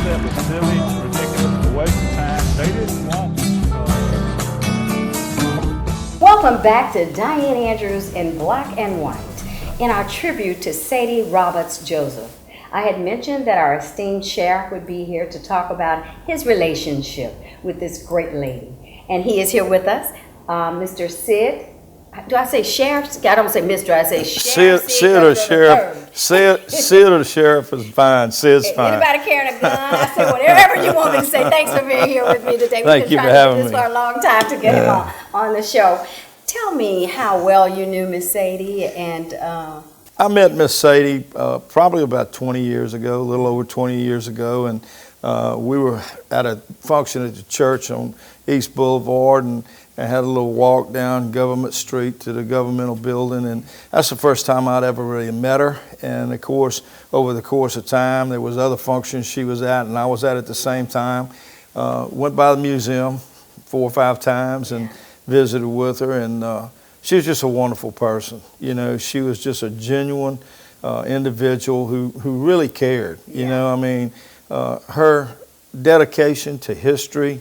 that was silly, ridiculous, a waste of time. They didn't want. Welcome back to Dianne Andrews in Black and White in our tribute to Sadie Roberts Joseph. I had mentioned that our esteemed sheriff would be here to talk about his relationship with this great lady. And he is here with us, Mr. Sid. Do I say sheriff? I don't say Mr. I say sheriff. Sid or sheriff. Sid or sheriff is fine. Sid's fine. Anybody carrying a gun? I say whatever you want me to say. Thanks for being here with me today. Thank you for having me. We've been trying to do this for a long time to get him on the show. Tell me how well you knew Miss Sadie and. I met Miss Sadie probably about 20 years ago, a little over 20 years ago, and we were at a function at the church on East Boulevard, and I had a little walk down Government Street to the governmental building, and that's the first time I'd ever really met her. And of course, over the course of time, there was other functions she was at, and I was at the same time. Went by the museum 4 or 5 times and visited with her, and she was just a wonderful person. You know, she was just a genuine individual who really cared. You know, I mean, her dedication to history,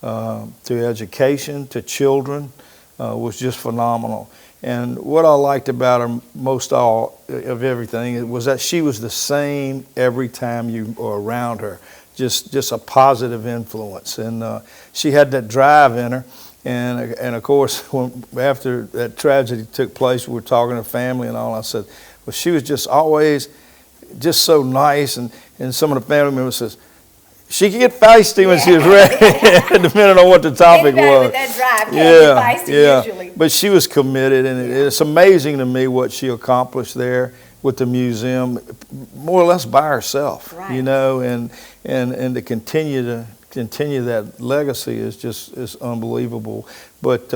to education, to children was just phenomenal. And what I liked about her most all of everything was that she was the same every time you were around her, just a positive influence. And she had that drive in her. And of course, after that tragedy took place, we were talking to family and all, I said, well, she was just always just so nice. And some of the family members says, she could get feisty when she was ready, depending on what the topic was. With that drive, get feisty usually. But she was committed, and it's amazing to me what she accomplished there with the museum, more or less by herself, you know, and to continue that legacy is unbelievable. But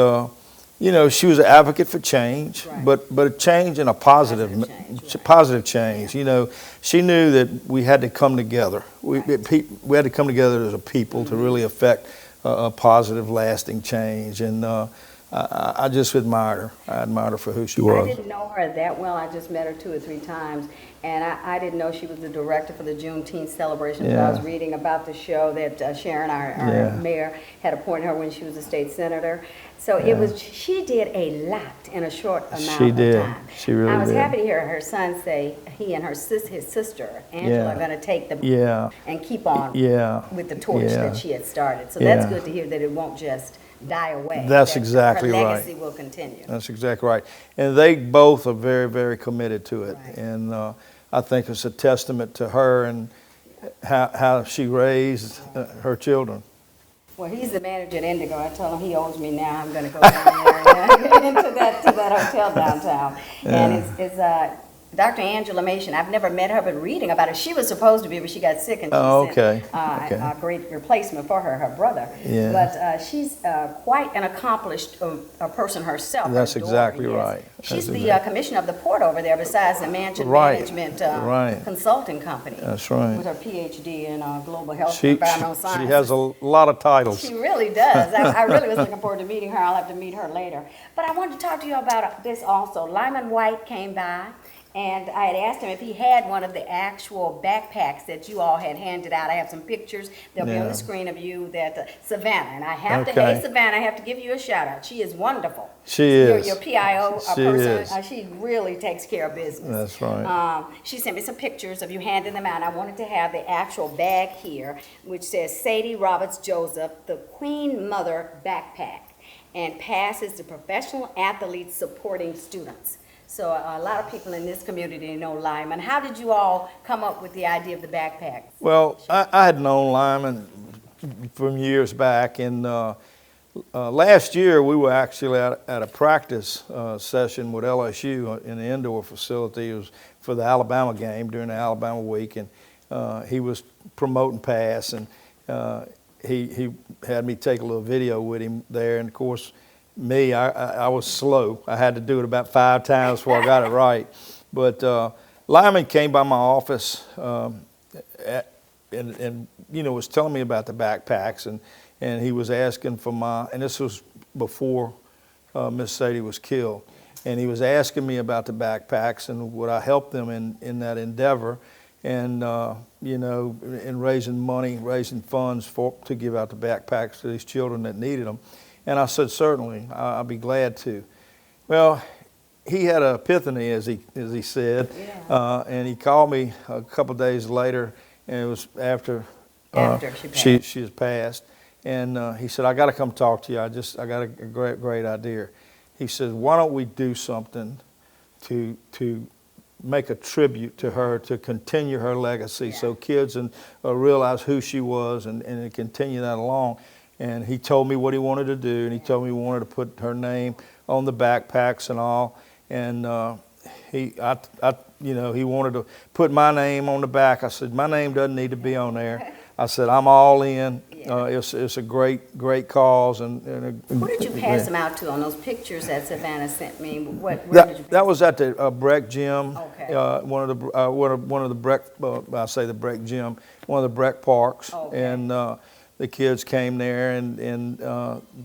you know, she was an advocate for change, but a change in a positive change. You know, she knew that we had to come together. We had to come together as a people to really affect a positive, lasting change. And I just admired her. I admired her for who she was. I didn't know her that well. I just met her 2 or 3 times. And I didn't know she was the director for the Juneteenth celebration. I was reading about the show that Sharon, our mayor, had appointed her when she was a state senator. So she did a lot in a short amount of time. She really did. I was happy to hear her son say he and his sister, Angela, are going to take the and keep on with the torch that she had started. So that's good to hear that it won't just die away. That's exactly right. Her right. legacy will continue. That's exactly right. And they both are very, very committed to it. And I think it's a testament to her and how she raised her children. Well, he's the manager at Indigo. I told him he owes me now. I'm going to go down there into that hotel downtown. And it's Dr. Angela Mason. I've never met her, but reading about her. She was supposed to be, but she got sick, and she sent a great replacement for her brother. Yeah. But she's quite an accomplished person herself. That's exactly right. She's the commissioner of the port over there, besides the mansion management consulting company. That's right. With her PhD in global health and environmental science. She has a lot of titles. She really does. I really was looking forward to meeting her. I'll have to meet her later. But I wanted to talk to you about this also. Lyman White came by. And I had asked him if he had one of the actual backpacks that you all had handed out. I have some pictures. They'll be on the screen of you that Savannah. And I have to, hey, Savannah, I have to give you a shout out. She is wonderful. She is. Your PIO person. She really takes care of business. That's right. She sent me some pictures of you handing them out. I wanted to have the actual bag here, which says Sadie Roberts Joseph, the Queen Mother Backpack, and passes to professional athletes supporting students. So a lot of people in this community know Lyman. How did you all come up with the idea of the backpack? Well, I had known Lyman from years back, and last year we were actually at a practice session with LSU in the indoor facility. It was for the Alabama game during the Alabama week, and he was promoting pass, and he had me take a little video with him there, and of course, I was slow. I had to do it about 5 times before I got it right. But Lyman came by my office and you know, was telling me about the backpacks, and he was asking for and this was before Miss Sadie was killed, and he was asking me about the backpacks and would I help them in that endeavor. and you know, in raising money, raising funds to give out the backpacks to these children that needed them. And I said, certainly, I'll be glad to. Well, he had an epiphany, as he said, Yeah. and he called me a couple days later, and it was after she has passed. And he said, I got to come talk to you. I got a great idea. He said, why don't we do something to make a tribute to her, to continue her legacy, so kids realize who she was and continue that along. And he told me what he wanted to do, and he told me he wanted to put her name on the backpacks and all. And he wanted to put my name on the back. I said, my name doesn't need to be on there. I said, I'm all in. It's a great cause. Who did you pass them out to on those pictures that Savannah sent me? Where did you pass that was at the Breck Gym. Okay. One of the Breck. I say the Breck Gym. One of the Breck parks. Okay. And the kids came there, and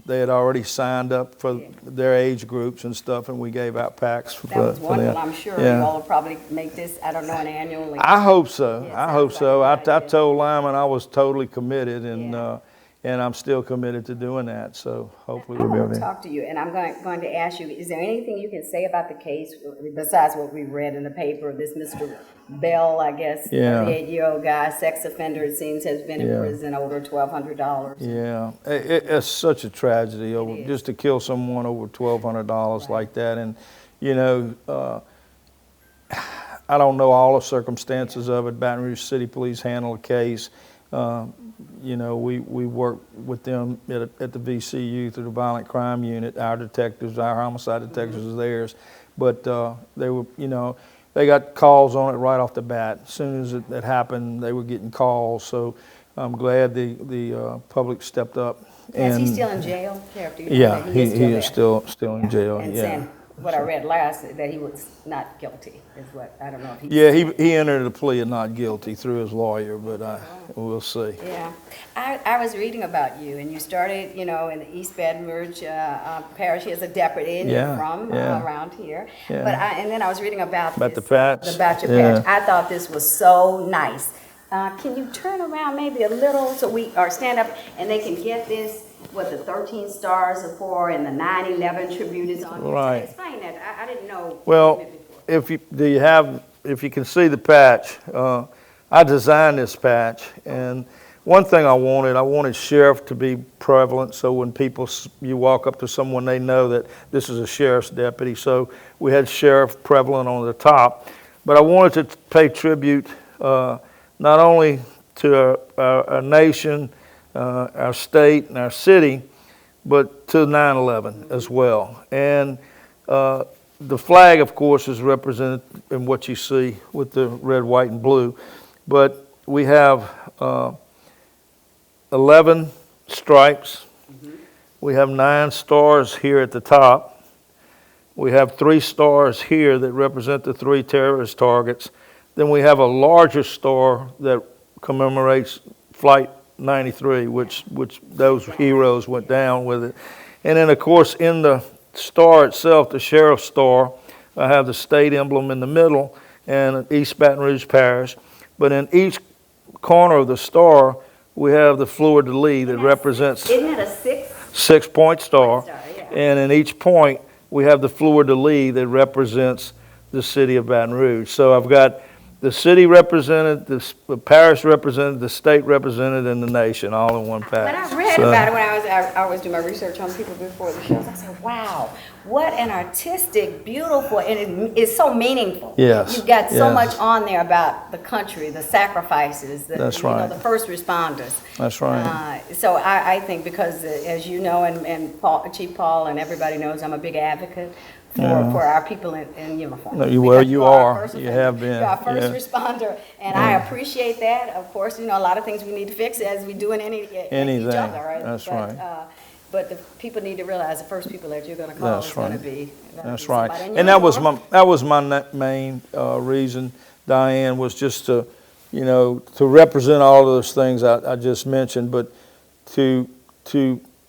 they had already signed up for their age groups and stuff, and we gave out packs for them. That was wonderful. I'm sure you all will probably make this, I don't know, an annual. I hope so. Yes, I hope so. I like told Lyman I was totally committed, and I'm still committed to doing that. So hopefully we'll be I able want to to. talk to you, and I'm going to ask you, is there anything you can say about the case besides what we read in the paper? This Mr. Bell, I guess, 38-year-old guy, sex offender, it seems, has been in prison over $1,200. Yeah, it's such a tragedy just to kill someone over $1,200 like that. And, you know, I don't know all the circumstances of it. Baton Rouge City Police handled the case. You know, we work with them at the VCU through the Violent Crime Unit. Our detectives, our homicide detectives is theirs. But they were, you know, they got calls on it right off the bat. As soon as it happened, they were getting calls. So I'm glad the public stepped up. Is he still in jail? Sheriff, do you know Yeah, that he is is still in jail. And yeah. saying what I read last, that he was not guilty, is what, I don't know if he... Yeah, he entered a plea of not guilty through his lawyer, but we'll see. Yeah. I was reading about you, and you started, you know, in the East Baton Rouge parish as a deputy, and you're from around here. Yeah. But and then I was reading about the patch. About your patch. I thought this was so nice. Can you turn around maybe a little or stand up, and they can get this, what the 13 stars are for, and the 9/11 tribute is on. Right. Explain that. I didn't know. Well, if you can see the patch, I designed this patch, and one thing I wanted sheriff to be prevalent, so when you walk up to someone, they know that this is a sheriff's deputy. So we had sheriff prevalent on the top, but I wanted to pay tribute not only to our nation, our state, and our city, but to 9/11 as well. And the flag, of course, is represented in what you see with the red, white, and blue. But we have 11 stripes. We have 9 stars here at the top. We have 3 stars here that represent the 3 terrorist targets. Then we have a larger star that commemorates Flight 93, which those heroes went down with it. And then, of course, in the star itself, the sheriff's star, I have the state emblem in the middle and East Baton Rouge Parish. But in each corner of the star, we have the fleur-de-lis that represents... Isn't that a 6-point star. Yeah. And in each point, we have the fleur-de-lis that represents the city of Baton Rouge. So I've got the city represented, the parish represented, the state represented, and the nation all in one patch. When I read about it, when I always do my research on people before the shows, I said, wow, what an artistic, beautiful, and it's so meaningful. Yes. You've got so much on there about the country, the sacrifices, That's right. The first responders. That's right. So I think because, as you know, and Chief Paul and everybody knows, I'm a big advocate for our people in uniform. No, you are. You have been. You're our first responder, and I appreciate that. Of course, you know, a lot of things we need to fix as we do in each other. Right? That's right. But the people need to realize the first people that you're going to call is going to be. That's right. And that was my main reason, Dianne, was just to, you know, to represent all of those things I just mentioned, but to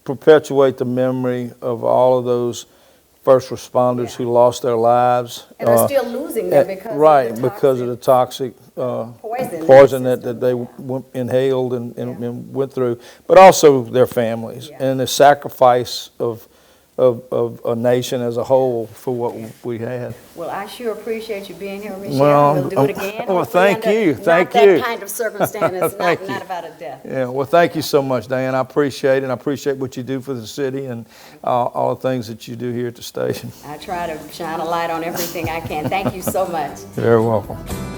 perpetuate the memory of all of those first responders who lost their lives. And they're still losing losing them because right, of the because of the toxic poison that they inhaled and went through, but also their families and the sacrifice of a nation as a whole for what we had. Well, I sure appreciate you being here, Michelle. Well, We'll do it again. well, hopefully thank under you. Thank not you. that kind of circumstance, Thank not you. about a death. Yeah, well, thank you so much, Dianne. I appreciate it. And I appreciate what you do for the city and all the things that you do here at the station. I try to shine a light on everything I can. Thank you so much. You're welcome.